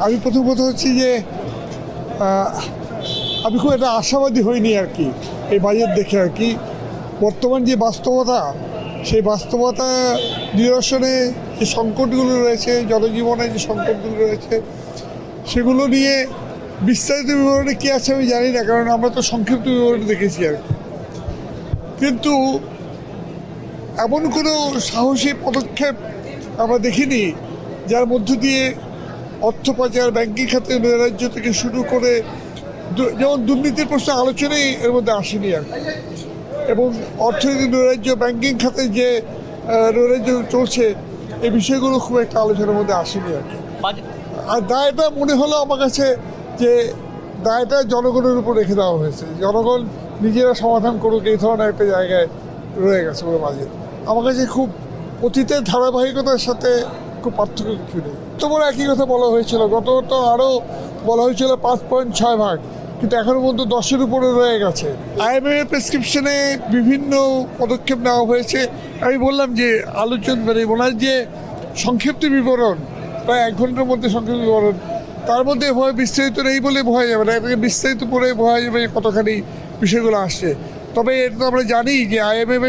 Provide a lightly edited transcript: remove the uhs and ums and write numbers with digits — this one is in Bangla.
আমি প্রথম কথা হচ্ছে যে আমি খুব একটা আশাবাদী হইনি আর কি এই বাজেট দেখে আর কি। বর্তমান যে বাস্তবতা, সেই বাস্তবতা নিরসনে যে সংকটগুলো রয়েছে, জনজীবনে যে সংকটগুলো রয়েছে, সেগুলো নিয়ে বিস্তারিত বিবরণে কী আছে আমি জানি না, কারণ আমরা তো সংক্ষিপ্ত বিবরণে দেখেছি আর কি। কিন্তু এমন কোনো সাহসী পদক্ষেপ আমরা দেখিনি যার মধ্য দিয়ে অর্থ পাচার, ব্যাংকিং খাতে নৈরাজ্য থেকে শুরু করে যেমন দুর্নীতির প্রশ্ন আলোচনাই এর মধ্যে আসেনি আর কি। এবং অর্থনৈতিক নৈরাজ্য, ব্যাংকিং খাতে যে নৈরাজ্য চলছে, এই বিষয়গুলো খুব একটা আলোচনার মধ্যে আসেনি আর কি। আর দায়টা মনে হলো আমার কাছে যে দায়টা জনগণের উপর রেখে দেওয়া হয়েছে, জনগণ নিজেরা সমাধান করুক, এই ধরনের একটা জায়গায় রয়ে গেছে বলে বাজেট আমার কাছে খুব অতীতের ধারাবাহিকতার সাথে খুব পার্থক্য কিছু নেই। তোমার একই কথা বলা হয়েছিল, গত তো আরও বলা হয়েছিল 5.6 ভাগ, কিন্তু এখনো পর্যন্ত 10-এর উপরে রয়ে গেছে। IMF প্রেসক্রিপশনে বিভিন্ন পদক্ষেপ নেওয়া হয়েছে। আমি বললাম যে মানে ওনার যে সংক্ষিপ্ত বিবরণ, প্রায় 1 ঘন্টার মধ্যে সংক্ষিপ্ত বিবরণ, তার মধ্যে ভয় বিস্তারিত নেই বলে ভয় যাবে না, এটাকে বিস্তারিত পড়ে ভয় যাবে কতখানি বিষয়গুলো আসছে। তবে এটা তো আমরা জানি যে IMF